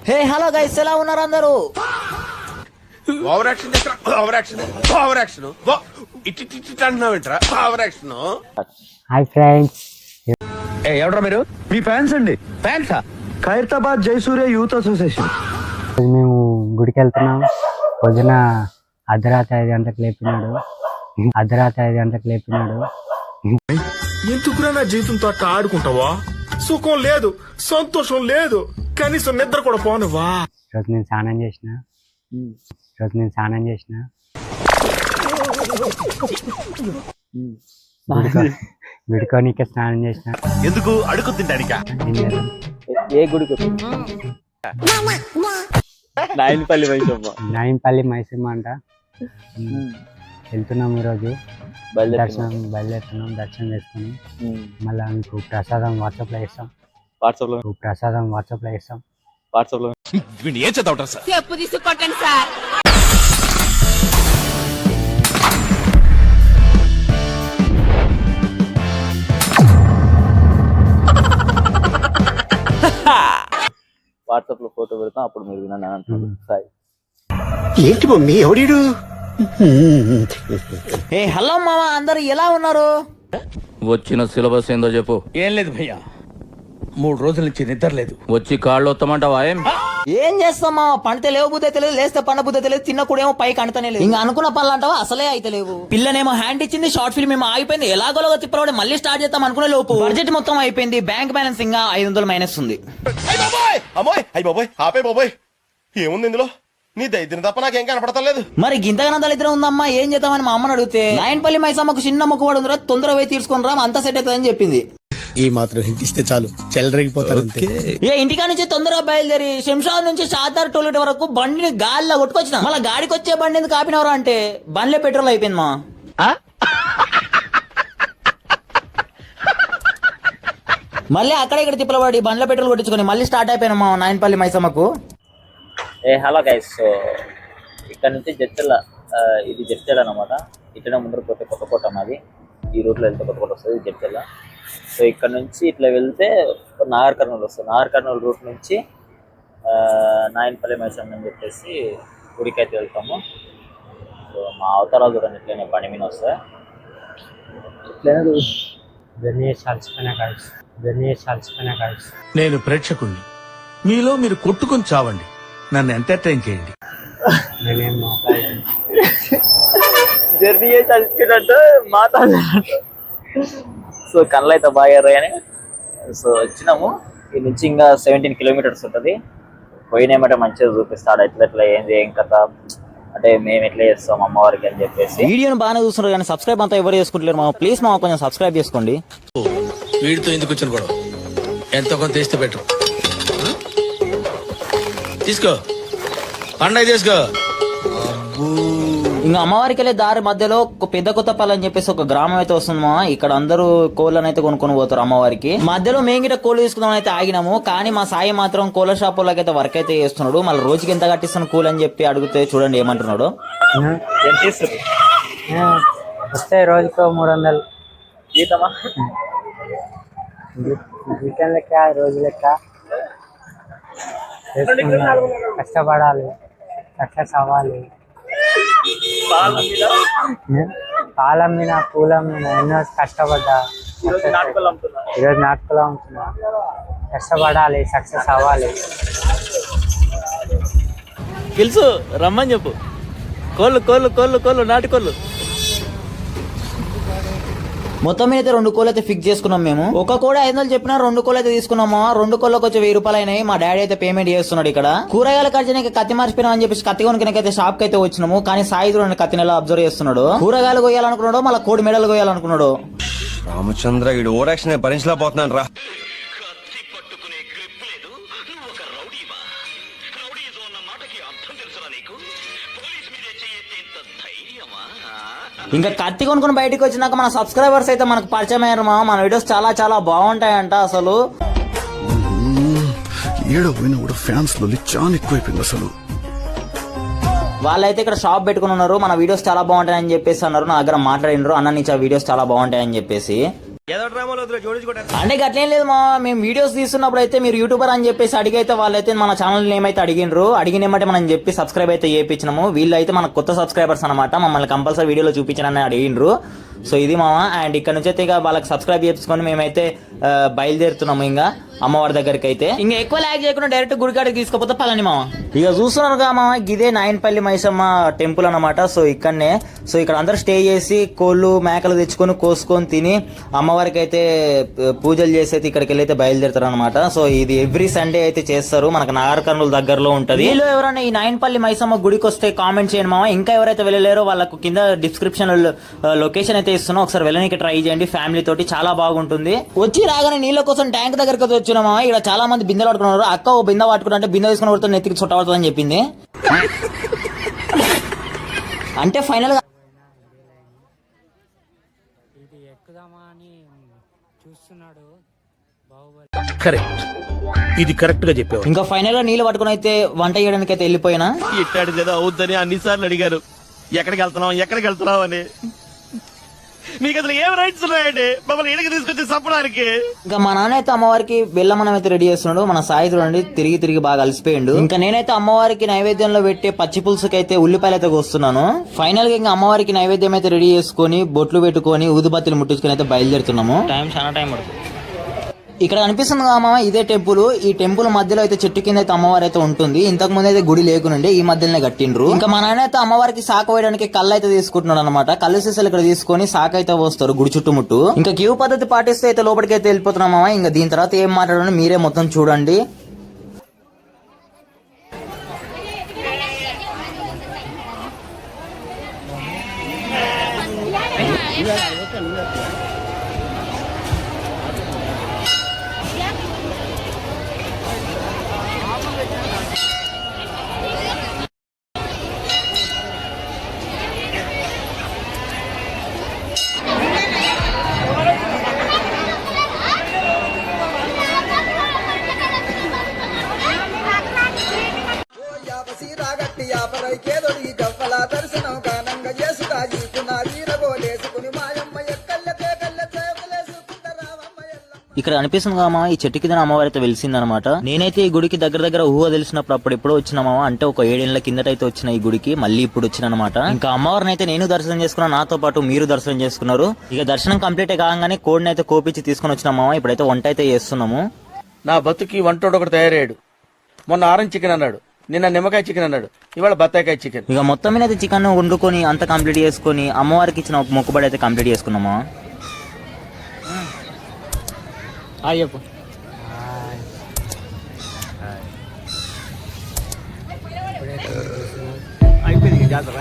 Hey hello guys, ఎలా ఉన్నారు అందరూ? ఓవర్ యాక్షన్ ఓవర్ యాక్షన్ ఇట్టి అంటున్నావేంట్రా? Over action. హాయ్ ఫ్రెండ్స్, ఎవడ్రా మీరు? మీ ఫ్యాన్స్ అండి. ఫ్యాన్సా? Khairatabad Jaisurya youth association. మేము గుడికి వెళ్తున్నాం. పొద్దున అర్ధరాత్రి 5 గంటలకు లేపినాడు. ఎందుకురా నా జీవితంతో అట్లా ఆడుకుంటావా? సుఖం లేదు, సంతోషం లేదు, కనీసం నిద్ర కూడా పోనువా? ఈరోజు నేను స్నానం చేసిన విడుకోనికే స్నానం చేసిన. ఎందుకు అడుగు తింటానికా? ఏ గుడికి నాయనపల్లి మైసమ్మ అంట. వెళ్తున్నాం ఈరోజు. బయలుదేరుతున్నాం. దర్శనం చేసుకుని మళ్ళీ మీకు ప్రసాదం వాట్సాప్ లో ఇస్తాం. వీడిని ఏం చదవటం సార్? చెప్పు తీసుకొట్టండి సార్. వాట్సాప్ లో ఫోటో పెడతాం, అప్పుడు మీరు వినండి అని అంటున్నాడు సాయి. ఏంటి మమ్మీ ఎవడీడు? హే హలో మామ, అందరు ఎలా ఉన్నారు? వచ్చిన సిలబస్ ఏందో చెప్పు. ఏం లేదు భయ్యా, 3 రోజుల నుంచి నిద్ర లేదు. వచ్చి కాళ్ళు వస్తామంటావా? ఏం చేస్తాం మామ, పండితే లేవు బుద్ధి అయితే లేదు, లేస్తే పండ బుద్ధి అయితే లేదు, తిన్న కూడా ఏమో పైకి అంటనే లేదు. ఇంకా అనుకున్న పనులు అంటావా అసలే అయితే లేవు. పిల్లనేమో హ్యాండ్ ఇచ్చింది, షార్ట్ ఫిల్మ్ ఏమో ఆగిపోయింది, ఎలాగోలాగా తిప్పలవాడి మళ్ళీ స్టార్ట్ చేద్దాం అనుకునే లోపు బడ్జెట్ మొత్తం అయిపోయింది. బ్యాంక్ బ్యాలెన్స్ ఇంకా 500 మైనస్ ఉంది. ఆపే బాబోయ్, ఏముంది ఇందులో? నీ దైద్యం తప్ప నాకేం కనపడతలేదు. మరి గింతగానం దళిద్రం ఉందమ్మా, ఏం చేద్దామని మా అమ్మని అడిగితే నాయనపల్లి మైసమ్మకు చిన్న మొక్కుబడి ఉందిరా, తొందరగా పోయి తీసుకుని రా, అంతా సెట్ అవుతుందని చెప్పింది. ఈ మాత్రం హింట్ ఇస్తే చాలు, చెల్లరగిపోతారు. ఏ ఇంటికా నుంచి తొందరగా బయలుదేరి శంషాబాద్ నుంచి షాదార్ టోలెట్ వరకు బండిని గాలిలో కొట్టుకొచ్చిన. మళ్ళీ గాడికి వచ్చే బండి ఎందుకు ఆపినవరా అంటే బండ్లే పెట్రోల్ అయిపోయింది మా. మళ్ళీ అక్కడ ఇక్కడ తిప్పలవాడి బండ్ల పెట్రోల్ కొట్టించుకొని మళ్ళీ స్టార్ట్ అయిపోయినా మా నాయనపల్లి మైసమ్మకు. హలో గైస్, సో ఇక్కడ నుంచి జడ్చర్ల, ఇది జడ్చర్ల అనమాట. ఇట్లనే ముందర పోతే కొత్తకోట మాది. ఈ రూట్లో వెళ్తే కొత్తకోట వస్తుంది జడ్చర్ల. సో ఇక్కడ నుంచి ఇట్లా వెళ్తే నాగర్ కర్నూలు వస్తుంది. నాగర్ కర్నూలు రూట్ నుంచి నాయనపల్లి మైసమ్మ అని చెప్పేసి గుడికి అయితే వెళ్తాము. సో మా అవతారాలు చూడండి, ఇట్లనే బండి మీద వస్తాయి. నేను ప్రేక్షకుణ్ణి, మీలో మీరు కొట్టుకుని చావండి, నన్ను ఎంటర్టైన్ చేయండి. జర్నీ చేసి అలిసిపోయినట్టు మాట్లాడారు. సో కళ్ళు అయితే బాగా ఎర్రగానే. సో వచ్చినాము, ఈ నుంచి ఇంకా 17 కిలోమీటర్స్ ఉంటుంది. పోయినామంటే మంచిగా చూపిస్తాడు ఎట్లా ఏంది ఏం కథ అంటే మేము ఎట్లా చేస్తాం అమ్మవారికి అని చెప్పేసి. వీడియోని బాగానే చూస్తున్నారు కానీ సబ్స్క్రైబ్ అంతా ఎవరు చేసుకుంటలేరు మా. ప్లీజ్ మా కొంచెం సబ్స్క్రైబ్ చేసుకోండి. వీడితో ఎందుకు వచ్చిన గొడవ? ఎంతో కొంత తీస్తే బెటర్. తీసుకో, పండగ తీసుకో. ఇంకా అమ్మవారికి వెళ్ళే దారి మధ్యలో ఒక పెద్ద కొత్తపల్లి అని చెప్పేసి ఒక గ్రామం అయితే వస్తుంది మా. ఇక్కడ అందరూ కోళ్ళని అయితే కొనుక్కొని పోతారు అమ్మవారికి. మధ్యలో మేము గిట్ట కోళ్ళు తీసుకుందాం అయితే ఆగినాము, కానీ మా సాయి మాత్రం కోళ్ళ షాప్ వాళ్ళకి అయితే వర్క్ అయితే చేస్తున్నాడు. మళ్ళీ రోజుకి ఎంత కట్టిస్తాను కూల్ అని చెప్పి అడిగితే చూడండి ఏమంటున్నాడు. వస్తే రోజుకో 300 జీతమా? జీతం లెక్క, రోజు లెక్క. కష్టపడాలి, సక్సెస్ అవ్వాలి. పాలం మీద పూలం మీద ఎన్నో కష్టపడ్డా. ఈరోజు నాటుకోలు అమ్ముతున్నా. కష్టపడాలి, సక్సెస్ అవ్వాలి. తెలుసు రమ్మని చెప్పు. కోళ్ళు కోళ్ళు కోళ్ళు కోళ్ళు నాటుకోళ్ళు. మొత్తం మీద 2 కోళ్ళు అయితే ఫిక్స్ చేసుకున్నాం మేము. ఒక కోడి 500 చెప్పినా 2 కోళ్ళు అయితే తీసుకున్నాము. 2 కోళ్ళకి వచ్చి 1000 రూపాయలు అయినాయి. మా డాడీ అయితే పేమెంట్ చేస్తున్నాడు. ఇక్కడ కూరగాయల ఖర్చునికి కత్తి మర్చిపోయినా అని చెప్పేసి కత్తి కొనుక్కనైతే షాప్ కి అయితే వచ్చినాము. కానీ సాయి చూడండి కత్తి నెల అబ్జర్వ్ చేస్తున్నాడు. కూరగాయలు కొయ్యాలనుకున్నాడు, మళ్ళీ కోడి మెడలు కొయ్యాలనుకున్నాడు. రామచంద్ర ఇడు ఓవర్ యాక్షన్ భరించలేకపోతున్నాను రా. ఇంకా కత్తి కొనుక్కొని బయటకు వచ్చినాక మన సబ్స్క్రైబర్స్ అయితే మనకు పరిచయం అయ్యారు మా. మన వీడియోస్ చాలా చాలా బాగుంటాయంట. అసలు ఫ్యాన్స్ లో చాలా ఎక్కువైపోయింది అసలు. వాళ్ళైతే ఇక్కడ షాప్ పెట్టుకుని ఉన్నారు. మన వీడియోస్ చాలా బాగుంటాయని చెప్పేసి అన్నారు. నా దగ్గర మాట్లాడినారు, అన్న నుంచి ఆ వీడియోస్ చాలా బాగుంటాయని చెప్పేసి. అంటే అట్లేం లేదు మా, మేము వీడియోస్ తీస్తున్నప్పుడు అయితే మీరు యూట్యూబర్ అని చెప్పేసి అడిగైతే వాళ్ళైతే మన ఛానల్ నేమ్ అయితే అడిగినరు. అడిగినేమంటే మనం చెప్పి సబ్స్క్రైబ్ అయితే చేయించినాము. వీళ్ళు అయితే మన కొత్త సబ్స్క్రైబర్స్ అనమాట, మమ్మల్ని కంపల్సరీ వీడియోలో చూపించాలని అడిగినరు. సో ఇది మామ. అండ్ ఇక్కడ నుంచి అయితే ఇక వాళ్ళకి సబ్స్క్రైబ్ చేసుకొని మేమైతే బయలుదేరుతున్నాము ఇంకా అమ్మవారి దగ్గరికి అయితే. ఇంకా ఎక్కువ ల్యాగ్ చేయకుండా డైరెక్ట్ గుడికాడికి తీసుకుపోతే పదని మామ. ఇక చూస్తున్నారు కదా మామ, ఇదే నాయనపల్లి మైసమ్మ టెంపుల్ అనమాట. సో ఇక్కడనే, సో ఇక్కడ అందరు స్టే చేసి కోళ్ళు మేకలు తెచ్చుకొని కోసుకొని తిని అమ్మవారికి అయితే పూజలు చేసి అయితే ఇక్కడికి వెళ్ళి అయితే బయలుదేరుతారు అనమాట. సో ఇది ఎవ్రీ సండే అయితే చేస్తారు, మనకు నాగర్ కర్నూలు దగ్గరలో ఉంటది. వీళ్ళు ఎవరైనా ఈ నాయనపల్లి మైసమ్మ గుడికి వస్తే కామెంట్ చేయండి మామ. ఇంకా ఎవరైతే వెళ్ళలేరో వాళ్ళకు కింద డిస్క్రిప్షన్ లొకేషన్ అయితే ఇస్తున్నా, ఒకసారి వెళ్ళడానికి ట్రై చేయండి ఫ్యామిలీ తోటి, చాలా బాగుంటుంది. వచ్చి రాగానే నీళ్ళ కోసం ట్యాంక్ దగ్గరకు వచ్చినామా, ఇక్కడ చాలా మంది బిందెలు పట్టుకున్నారు. అక్క ఓ బిందె పట్టుకుంటే అంటే బిందె తీసుకుని పడుతుంది, నెత్తికి చుట్టబడుతుందని చెప్పింది. అంటే ఫైనల్ గా ఇది ఎక్కుదామా అని చూస్తున్నాడు బాహుబలి. కరెక్ట్, ఇది కరెక్ట్ గా చెప్పావు. ఇంకా ఫైనల్ గా నీళ్ళు పట్టుకుని అయితే వంట చేయడానికి అయితే వెళ్ళిపోయినా. ఇట్టాడు ఏదో అవుద్దని అన్నిసార్లు అడిగారు, ఎక్కడికి వెళ్తున్నావు అని. మీకు అసలు ఏం రైట్స్ ఉన్నాయండి మమ్మల్ని ఇడికి తీసుకొచ్చి చంపడానికి? ఇంకా మా నాన్న అయితే అమ్మవారికి బెల్లమనం అయితే రెడీ చేస్తున్నాడు. మన సాయి చూడండి తిరిగి బాగా అలసిపోయిండు. ఇంకా నేనైతే అమ్మవారికి నైవేద్యంలో పెట్టే పచ్చి పులుసుకి అయితే ఉల్లిపాయలు అయితే కోస్తున్నాను. ఫైనల్ గా ఇంకా అమ్మవారికి నైవేద్యం అయితే రెడీ చేసుకుని బొట్లు పెట్టుకొని ఊదుబత్తులు ముట్టించుకుని అయితే బయలుదేరుతున్నాము. చాలా టైం పడుతుంది. ఇక్కడ అనిపిస్తుంది కదా ఇదే టెంపుల్. ఈ టెంపుల్ మధ్యలో అయితే చెట్టు కింద అయితే అమ్మవారు అయితే ఉంటుంది. ఇంతకు ముందు అయితే గుడి లేకునుండే, ఈ మధ్యలోనే కట్టిండ్రు. ఇంకా మా నాన్న అయితే అమ్మవారికి సాక వేయడానికి కళ్ళు అయితే తీసుకుంటున్నాడు అనమాట. కళ్ళు సీసాలు ఇక్కడ తీసుకొని సాక అయితే వస్తారు గుడి చుట్టుముట్టు. ఇంకా క్యూ పద్ధతి పాటిస్తే అయితే లోపలికి అయితే వెళ్ళిపోతున్నాం మామ. ఇంకా దీని తర్వాత ఏం మాట్లాడాలో మీరే మొత్తం చూడండి. ఇక్కడ అనిపిస్తుంది కదా ఈ చెట్టు కింద అమ్మవారి అయితే వెలిసిందనమాట. నేనైతే ఈ గుడికి దగ్గర ఊహ తెలిసినప్పుడు అప్పుడు ఎప్పుడో వచ్చినామా, అంటే ఒక 7 ఏళ్ల కిందట అయితే వచ్చిన ఈ గుడికి, మళ్ళీ ఇప్పుడు వచ్చిన అనమాట. ఇంకా అమ్మవారిని అయితే నేను దర్శనం చేసుకున్నా, నాతో పాటు మీరు దర్శనం చేసుకున్నారు. ఇక దర్శనం కంప్లీట్ కాగానే కోడిని అయితే కోపించి తీసుకుని వచ్చినామా. ఇప్పుడైతే వంట అయితే చేస్తున్నాము. నా బతుకి వంటోడు ఒకటి తయారయ్యాడు. మొన్న ఆరెంజ్ చికెన్ అన్నాడు, నిన్న నిమ్మకాయ చికెన్ అన్నాడు, ఇవాళ బత్తాయికాయ చికెన్. ఇక మొత్తం మీద అయితే చికెన్ వండుకొని అంత కంప్లీట్ చేసుకుని అమ్మవారికి ఇచ్చిన ఒక మొక్కుబడి అయితే కంప్లీట్ చేసుకున్నామా. చెప్పు అయిపోయింది జాతర.